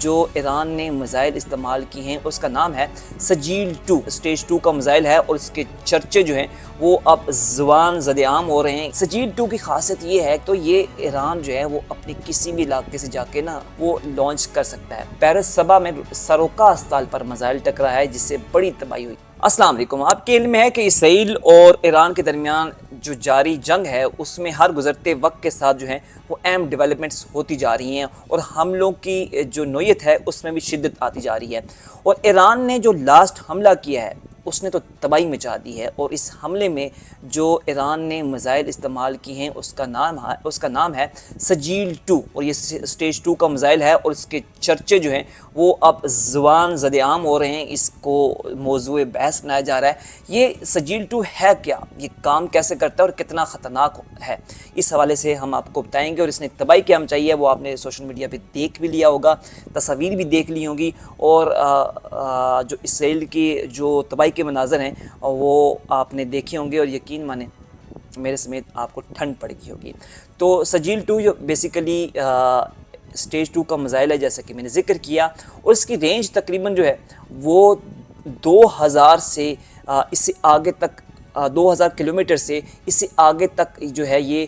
جو ایران نے میزائل استعمال کی ہیں اس کا نام ہے سجیل 2 اسٹیج 2 کا میزائل ہے، اور اس کے چرچے جو ہیں وہ اب زبان زد عام ہو رہے ہیں۔ سجیل 2 کی خاصیت یہ ہے تو یہ ایران جو ہے وہ اپنے کسی بھی علاقے سے جا کے وہ لانچ کر سکتا ہے۔ پیرس صبا میں سروکا اسپتال پر میزائل ٹکرا ہے جس سے بڑی تباہی ہوئی۔ السلام علیکم، آپ کے علم ہے کہ اسرائیل اور ایران کے درمیان جو جاری جنگ ہے اس میں ہر گزرتے وقت کے ساتھ جو ہے وہ اہم ڈیولپمنٹس ہوتی جا رہی ہیں، اور حملوں کی جو نوعیت ہے اس میں بھی شدت آتی جا رہی ہے۔ اور ایران نے جو لاسٹ حملہ کیا ہے اس نے تو تباہی مچا دی ہے، اور اس حملے میں جو ایران نے میزائل استعمال کی ہیں اس کا نام ہے سجیل 2، اور یہ اسٹیج 2 کا میزائل ہے، اور اس کے چرچے جو ہیں وہ اب زبان زد عام ہو رہے ہیں۔ اس کو موضوع بحث بنایا جا رہا ہے۔ یہ سجیل 2 ہے کیا، یہ کام کیسے کرتا ہے اور کتنا خطرناک ہے، اس حوالے سے ہم آپ کو بتائیں گے۔ اور اس نے تباہی کیا مچائی ہے وہ آپ نے سوشل میڈیا پہ دیکھ بھی لیا ہوگا، تصاویر بھی دیکھ لی ہوں گی، اور جو اسرائیل کی جو تباہی کے مناظر ہیں وہ آپ نے دیکھے ہوں گے، اور یقین مانیں میرے سمیت آپ کو ٹھنڈ پڑ گئی ہوگی۔ تو سجیل 2 جو بیسیکلی اسٹیج 2 کا میزائل ہے جیسا کہ میں نے ذکر کیا، اور اس کی رینج تقریباً جو ہے وہ 2000 سے اس سے آگے تک 2000 کلومیٹر سے اس سے آگے تک جو ہے یہ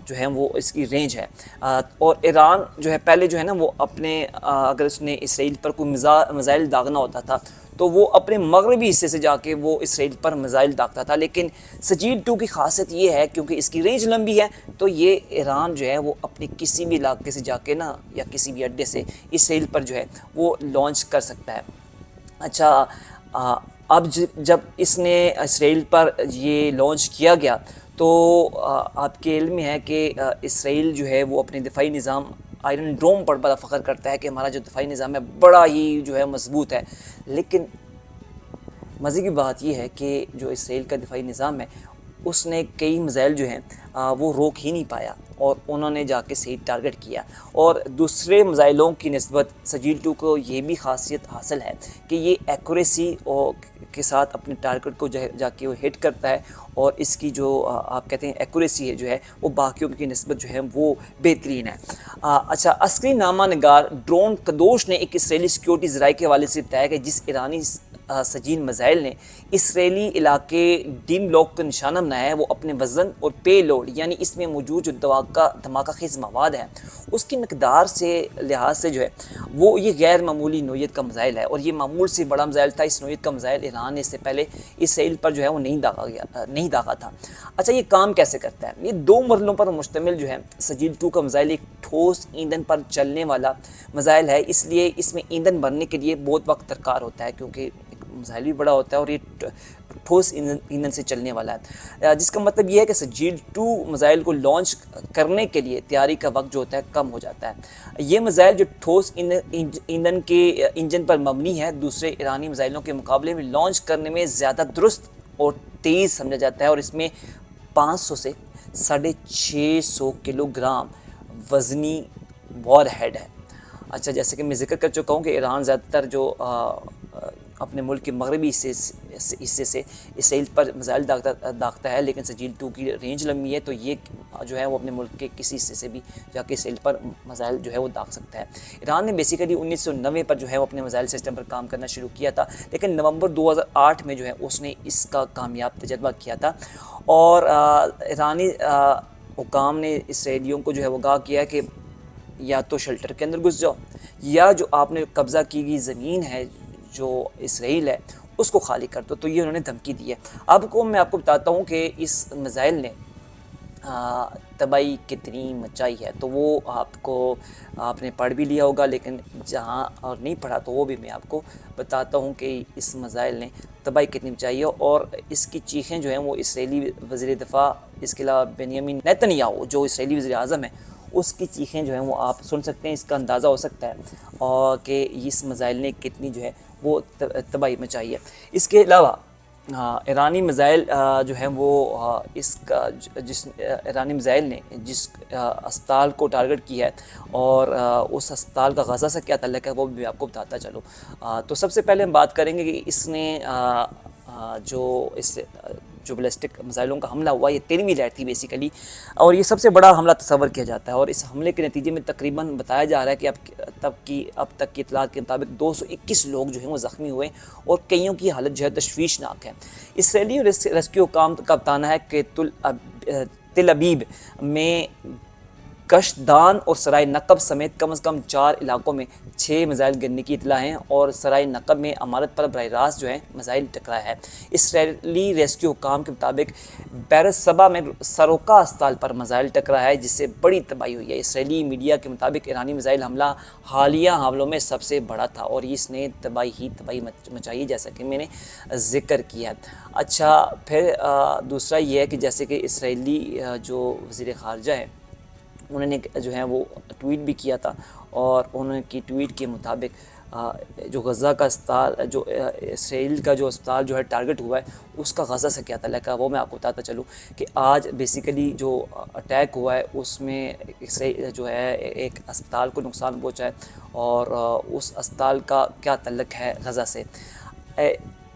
جو ہے وہ اس کی رینج ہے۔ اور ایران جو ہے پہلے جو ہے نا وہ اپنے اگر اس نے اسرائیل پر کوئی میزائل داغنا ہوتا تھا تو وہ اپنے مغربی حصے سے جا کے وہ اسرائیل پر میزائل داغتا تھا، لیکن سجیل 2 کی خاصیت یہ ہے کیونکہ اس کی رینج لمبی ہے تو یہ ایران جو ہے وہ اپنے کسی بھی علاقے سے جا کے یا کسی بھی اڈے سے اسرائیل پر جو ہے وہ لانچ کر سکتا ہے۔ اچھا، اب جب اس نے اسرائیل پر یہ لانچ کیا گیا تو آپ کے علم میں ہے کہ اسرائیل جو ہے وہ اپنے دفاعی نظام آئرن ڈوم پر بڑا فخر کرتا ہے کہ ہمارا جو دفاعی نظام ہے بڑا ہی جو ہے مضبوط ہے، لیکن مزے کی بات یہ ہے کہ جو اسرائیل کا دفاعی نظام ہے اس نے کئی میزائل جو ہیں وہ روک ہی نہیں پایا، اور انہوں نے جا کے صحیح ٹارگٹ کیا۔ اور دوسرے میزائلوں کی نسبت سجیل 2 کو یہ بھی خاصیت حاصل ہے کہ یہ ایکوریسی کے ساتھ اپنے ٹارگٹ کو جا کے وہ ہٹ کرتا ہے، اور اس کی جو آپ کہتے ہیں ایکوریسی ہے جو ہے وہ باقیوں کی نسبت جو ہے وہ بہترین ہے۔ اچھا، عسکری نامہ نگار ڈرون قدوش نے ایک اسرائیلی سیکیورٹی ذرائع کے حوالے سے بتایا کہ جس ایرانی سجین میزائل نے اسرائیلی علاقے ڈیم بلاک کا نشانہ بنایا ہے وہ اپنے وزن اور پے لوڈ یعنی اس میں موجود جو دھماکہ خیز مواد ہے اس کی مقدار سے لحاظ سے جو ہے وہ یہ غیر معمولی نوعیت کا میزائل ہے، اور یہ معمول سے بڑا میزائل تھا۔ اس نوعیت کا میزائل ایران نے اس سے پہلے اسرائیل پر جو ہے وہ نہیں داغا تھا۔ اچھا، یہ کام کیسے کرتا ہے؟ یہ 2 مرحلوں پر مشتمل جو ہے سجیل 2 کا میزائل ایک ٹھوس ایندھن پر چلنے والا میزائل ہے، اس لیے اس میں ایندھن بھرنے کے لیے بہت وقت درکار ہوتا ہے کیونکہ میزائل بھی بڑا ہوتا ہے اور یہ ٹھوس ایندھن سے چلنے والا ہے، جس کا مطلب یہ ہے کہ سجیل 2 میزائل کو لانچ کرنے کے لیے تیاری کا وقت جو ہوتا ہے کم ہو جاتا ہے۔ یہ میزائل جو ٹھوس ایندھن کے انجن پر مبنی ہے دوسرے ایرانی میزائلوں کے مقابلے میں لانچ کرنے میں زیادہ درست اور تیز سمجھا جاتا ہے، اور اس میں 500 سے 650 کلو گرام وزنی وار ہیڈ ہے۔ اچھا، جیسے کہ میں ذکر کر چکا ہوں کہ ایران زیادہ تر جو اپنے ملک کے مغربی حصے سے اسرائیل پر میزائل داغتا ہے، لیکن سجیل 2 کی رینج لمبی ہے تو یہ جو ہے وہ اپنے ملک کے کسی حصے سے بھی جا کے اسرائیل پر میزائل جو ہے وہ داغ سکتا ہے۔ ایران نے بیسیکلی 1990 پر جو ہے وہ اپنے میزائل سسٹم پر کام کرنا شروع کیا تھا، لیکن نومبر 2008 میں جو ہے اس نے اس کا کامیاب تجربہ کیا تھا، اور ایرانی حکام نے اسرائیلیوں کو جو ہے وہ آگاہ کیا کہ یا تو شیلٹر کے اندر گھس جاؤ، یا جو آپ نے قبضہ کی گئی زمین ہے جو اسرائیل ہے اس کو خالی کر دو۔ تو یہ انہوں نے دھمکی دی ہے۔ میں آپ کو بتاتا ہوں کہ اس میزائل نے تباہی کتنی مچائی ہے، تو وہ آپ نے پڑھ بھی لیا ہوگا، لیکن جہاں اور نہیں پڑھا تو وہ بھی میں آپ کو بتاتا ہوں کہ اس میزائل نے تباہی کتنی مچائی ہے، اور اس کی چیخیں جو ہیں وہ اسرائیلی وزیر دفاع، اس کے علاوہ بنیامین نیتنیاہو جو اسرائیلی وزیر اعظم ہیں، اس کی چیخیں جو ہیں وہ آپ سن سکتے ہیں۔ اس کا اندازہ ہو سکتا ہے اور کہ اس میزائل نے کتنی جو ہے وہ تباہی مچائی ہے۔ اس کے علاوہ ایرانی میزائل جو ہیں وہ جس ایرانی میزائل نے جس اسپتال کو ٹارگٹ کیا ہے اور اس اسپتال کا غزہ سے کیا تعلق ہے وہ بھی آپ کو بتاتا چلوں۔ تو سب سے پہلے ہم بات کریں گے کہ اس نے جو اس جو بیلسٹک میزائلوں کا حملہ ہوا یہ 13ویں لہر تھی بیسیکلی، اور یہ سب سے بڑا حملہ تصور کیا جاتا ہے، اور اس حملے کے نتیجے میں تقریباً بتایا جا رہا ہے کہ اب تک کی اطلاعات کے مطابق 221 لوگ جو ہیں وہ زخمی ہوئے اور کئیوں کی حالت جو ہے تشویشناک ہے۔ اسرائیلی ریسکیو حکام کا بتانا ہے کہ تل ابیب میں کشدان اور سرائے نقب سمیت کم از کم 4 علاقوں میں 6 میزائل گرنے کی اطلاع ہیں، اور سرائے نقب میں عمارت پر براہ راست جو ہے میزائل ٹکرایا ہے۔ اسرائیلی ریسکیو حکام کے مطابق بیرت سبا میں سروکا اسپتال پر میزائل ٹکرایا ہے، جس سے بڑی تباہی ہوئی ہے۔ اسرائیلی میڈیا کے مطابق ایرانی میزائل حملہ حالیہ حملوں میں سب سے بڑا تھا اور اس نے تباہی مچائی، جیسا کہ میں نے ذکر کیا۔ اچھا، پھر دوسرا یہ ہے کہ جیسے کہ اسرائیلی جو وزیر خارجہ ہے انہوں نے جو ہے وہ ٹویٹ بھی کیا تھا، اور انہوں کی ٹویٹ کے مطابق جو غزہ کا اسپتال، جو اسرائیل کا جو اسپتال جو ہے ٹارگٹ ہوا ہے، اس کا غزہ سے کیا تعلق ہے وہ میں آپ کو بتاتا چلوں کہ آج بیسیکلی جو اٹیک ہوا ہے اس میں اسرائیل جو ہے ایک اسپتال کو نقصان پہنچا ہے، اور اس اسپتال کا کیا تعلق ہے غزہ سے۔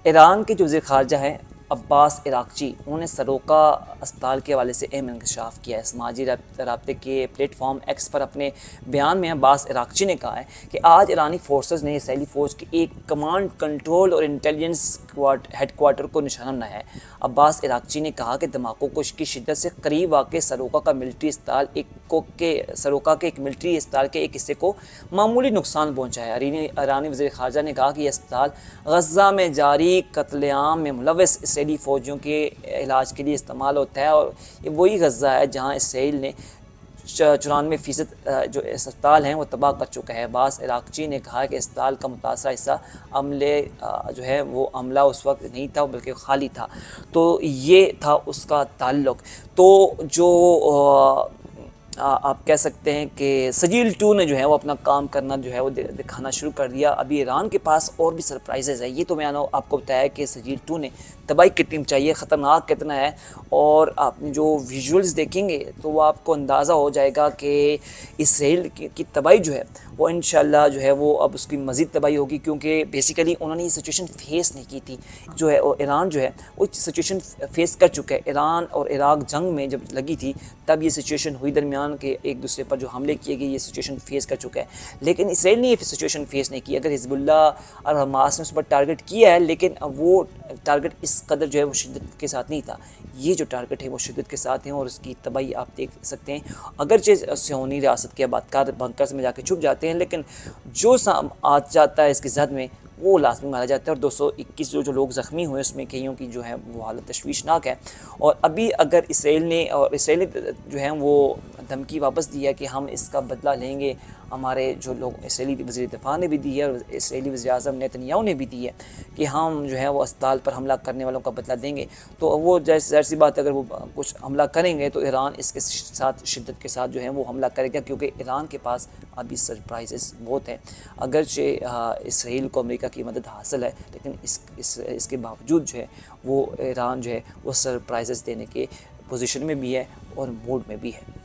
ایران کے جو وزیر خارجہ ہیں عباس عراقچی، انہوں نے سروکا اسپتال کے حوالے سے اہم انکشاف کیا ہے۔ سماجی رابطے کے پلیٹ فارم ایکس پر اپنے بیان میں عباس عراقچی نے کہا ہے کہ آج ایرانی فورسز نے اسرائیلی فوج کے ایک کمانڈ کنٹرول اور انٹیلیجنس ہیڈ کوارٹر کو نشانہ بنایا ہے۔ عباس عراقچی نے کہا کہ دھماکوں کی شدت سے قریب واقع سروکا کے ایک ملٹری اسپتال کے ایک حصے کو معمولی نقصان پہنچا ہے۔ ایرانی وزیر خارجہ نے کہا کہ یہ اسپتال غزہ میں جاری قتل عام میں ملوث اسرائیلی فوجیوں کے علاج کے لیے استعمال ہوتا ہے، اور یہ وہی غزہ ہے جہاں اسرائیل نے 94% جو اسپتال ہیں وہ تباہ کر چکا ہے۔ عباس عراقچی نے کہا کہ اسپتال کا متاثرہ حصہ عملے جو ہے وہ عملہ اس وقت نہیں تھا بلکہ خالی تھا، تو یہ تھا اس کا تعلق۔ تو جو آپ کہہ سکتے ہیں کہ سجیل 2 نے جو ہے وہ اپنا کام کرنا جو ہے وہ دکھانا شروع کر دیا۔ ابھی ایران کے پاس اور بھی سرپرائزز ہے، یہ تو میں نے آپ کو بتایا کہ سجیل 2 نے تباہی کتنی مچائی ہے، خطرناک کتنا ہے، اور آپ جو ویژولز دیکھیں گے تو وہ آپ کو اندازہ ہو جائے گا کہ اسرائیل کی تباہی جو ہے وہ انشاءاللہ جو ہے وہ اب اس کی مزید تباہی ہوگی، کیونکہ بیسیکلی انہوں نے یہ سچویشن فیس نہیں کی تھی، جو ہے ایران جو ہے وہ سچویشن فیس کر چکا ہے۔ ایران اور عراق جنگ میں جب لگی تھی تب یہ سچویشن ہوئی درمیان کے ایک دوسرے پر جو حملے کیے گئے، یہ سچویشن فیس کر چکا ہے، لیکن اسرائیل نے یہ سچویشن فیس نہیں کی۔ اگر حزب اللہ اور حماس نے اس پر ٹارگٹ کیا ہے، لیکن وہ ٹارگٹ اس قدر جو ہے وہ شدت کے ساتھ نہیں تھا، یہ جو ٹارگٹ ہے وہ شدت کے ساتھ ہیں، اور اس کی تباہی آپ دیکھ سکتے ہیں۔ اگرچہ صہیونی ریاست کے آبادکار بنکرز میں جا کے چھپ جاتے ہیں، لیکن جو آ جاتا ہے اس کی زد میں وہ لازمی مارا جاتا ہے، اور 221 جو لوگ زخمی ہوئے اس میں کئیوں کی جو ہے وہ حالت تشویشناک ہے۔ اور ابھی اگر اسرائیل نے جو ہے وہ دھمکی واپس دی ہے کہ ہم اس کا بدلہ لیں گے، ہمارے جو لوگ اسرائیلی وزیر دفاع نے بھی دی ہے اور اسرائیلی وزیر اعظم نیتنیاہو نے بھی دی ہے کہ ہم جو ہے وہ اسپتال پر حملہ کرنے والوں کا بدلہ دیں گے، تو وہ ظاہر سی بات ہے اگر وہ کچھ حملہ کریں گے تو ایران اس کے ساتھ شدت کے ساتھ جو ہے وہ حملہ کرے گا، کیونکہ ایران کے پاس ابھی سرپرائزز بہت ہیں۔ اگرچہ اسرائیل کو امریکہ کی مدد حاصل ہے، لیکن اس کے باوجود جو ہے وہ ایران جو ہے وہ سرپرائزز دینے کے پوزیشن میں بھی ہے اور موڈ میں بھی ہے۔